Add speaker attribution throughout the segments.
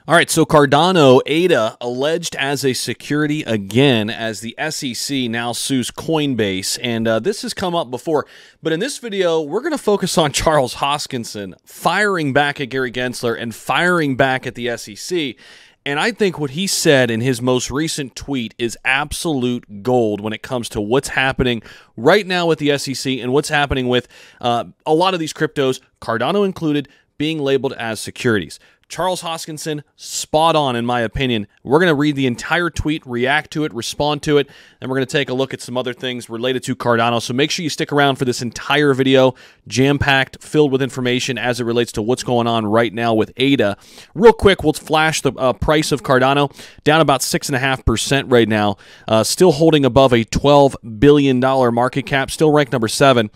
Speaker 1: All right, so Cardano ADA alleged as a security again as the SEC now sues Coinbase, and this has come up before. But in this video, we're going to focus on Charles Hoskinson firing back at Gary Gensler and firing back at the SEC. And I think what he said in his most recent tweet is absolute gold when it comes to what's happening right now with the SEC and what's happening with a lot of these cryptos, Cardano included, being labeled as securities. Charles Hoskinson, spot on in my opinion. We're going to read the entire tweet, react to it, respond to it, and we're going to take a look at some other things related to Cardano. So make sure you stick around for this entire video, jam-packed, filled with information as it relates to what's going on right now with ADA. Real quick, we'll flash the price of Cardano, down about 6.5% right now, still holding above a $12 billion market cap, still ranked number 7,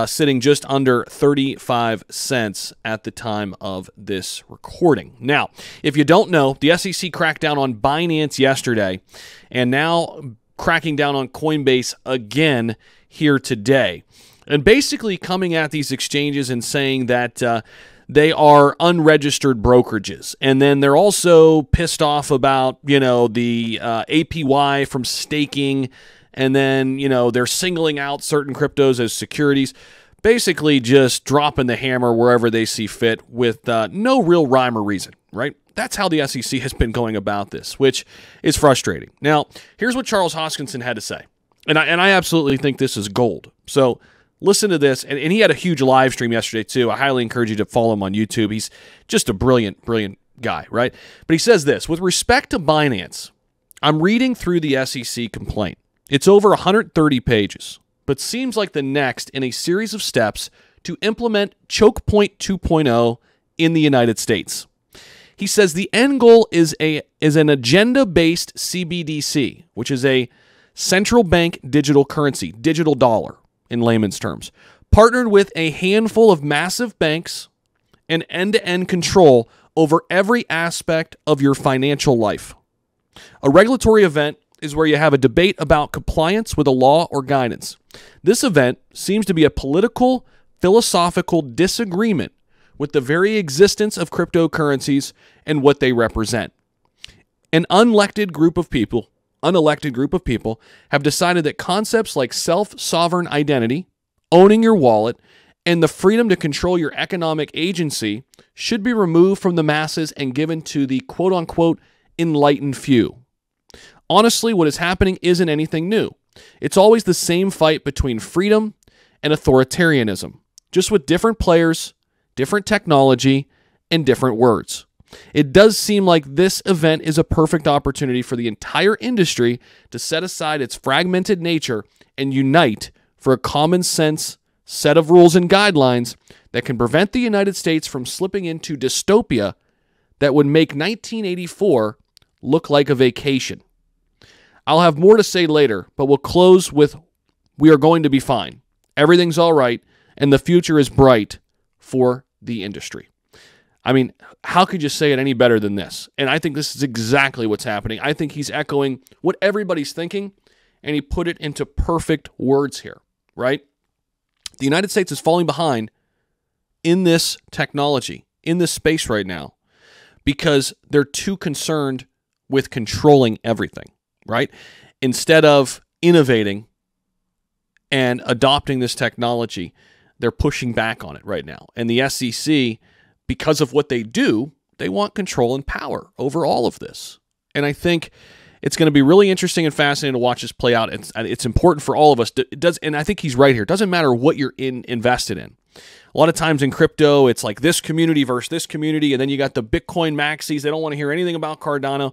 Speaker 1: sitting just under 35 cents at the time of this recording. Now, if you don't know, the SEC cracked down on Binance yesterday and now cracking down on Coinbase again here today. And basically coming at these exchanges and saying that they are unregistered brokerages. And then they're also pissed off about, the APY from staking. And then, they're singling out certain cryptos as securities. Basically just dropping the hammer wherever they see fit with no real rhyme or reason, right? That's how the SEC has been going about this, which is frustrating. Now, here's what Charles Hoskinson had to say, and I absolutely think this is gold. So listen to this, and he had a huge live stream yesterday too. I highly encourage you to follow him on YouTube. He's just a brilliant, brilliant guy, right? But he says this, with respect to Binance, I'm reading through the SEC complaint. It's over 130 pages. But seems like the next in a series of steps to implement Choke Point 2.0 in the United States. He says the end goal is an agenda-based CBDC, which is a central bank digital currency, digital dollar in layman's terms, partnered with a handful of massive banks and end-to-end control over every aspect of your financial life. A regulatory event is where you have a debate about compliance with a law or guidance. This event seems to be a political, philosophical disagreement with the very existence of cryptocurrencies and what they represent. An unelected group of people have decided that concepts like self-sovereign identity, owning your wallet, and the freedom to control your economic agency should be removed from the masses and given to the quote-unquote enlightened few. Honestly, what is happening isn't anything new. It's always the same fight between freedom and authoritarianism, just with different players, different technology, and different words. It does seem like this event is a perfect opportunity for the entire industry to set aside its fragmented nature and unite for a common sense set of rules and guidelines that can prevent the United States from slipping into dystopia that would make 1984 look like a vacation. I'll have more to say later, but we'll close with, we are going to be fine. Everything's all right, and the future is bright for the industry. I mean, how could you say it any better than this? And I think this is exactly what's happening. I think he's echoing what everybody's thinking, and he put it into perfect words here, right? The United States is falling behind in this technology, in this space right now, because they're too concerned with controlling everything. Right? Instead of innovating and adopting this technology, they're pushing back on it right now. And the SEC, because of what they do, they want control and power over all of this. And I think it's going to be really interesting and fascinating to watch this play out. It's important for all of us. And I think he's right here. It doesn't matter what you're invested in. A lot of times in crypto, it's like this community versus this community, and then you got the Bitcoin maxis. They don't want to hear anything about Cardano.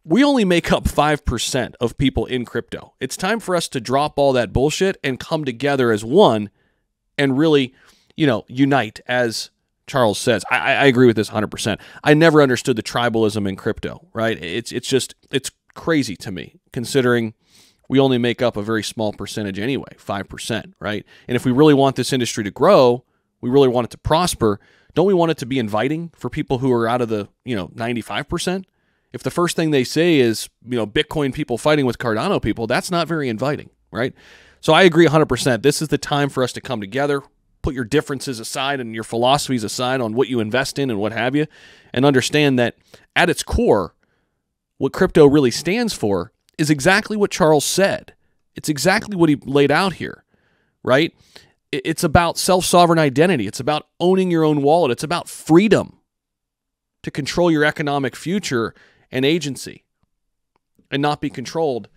Speaker 1: We only make up 5% of people in crypto. It's time for us to drop all that bullshit and come together as one and really, unite, as Charles says. I agree with this 100%. I never understood the tribalism in crypto, right? It's crazy to me, considering we only make up a very small percentage anyway, 5%, right? And if we really want this industry to grow, we really want it to prosper, don't we want it to be inviting for people who are out of the, 95%? If the first thing they say is, Bitcoin people fighting with Cardano people, that's not very inviting, right? So I agree 100%. This is the time for us to come together. put your differences aside and your philosophies aside on what you invest in and what have you, and understand that at its core, what crypto really stands for is exactly what Charles said. It's exactly what he laid out here, right? It's about self-sovereign identity. It's about owning your own wallet. It's about freedom to control your economic future and agency and not be controlled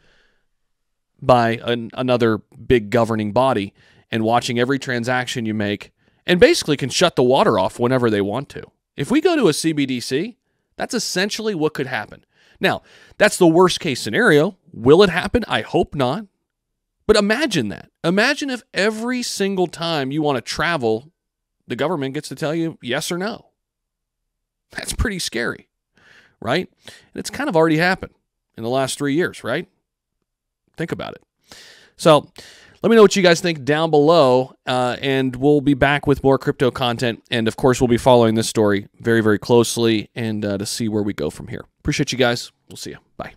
Speaker 1: by another big governing body and watching every transaction you make, and basically can shut the water off whenever they want to. If we go to a CBDC, that's essentially what could happen. Now, that's the worst case scenario. Will it happen? I hope not. But imagine that. Imagine if every single time you want to travel, the government gets to tell you yes or no. That's pretty scary, right? And it's kind of already happened in the last 3 years, right? Think about it. So let me know what you guys think down below, and we'll be back with more crypto content. And, of course, we'll be following this story very, very closely and to see where we go from here. Appreciate you guys. We'll see you. Bye.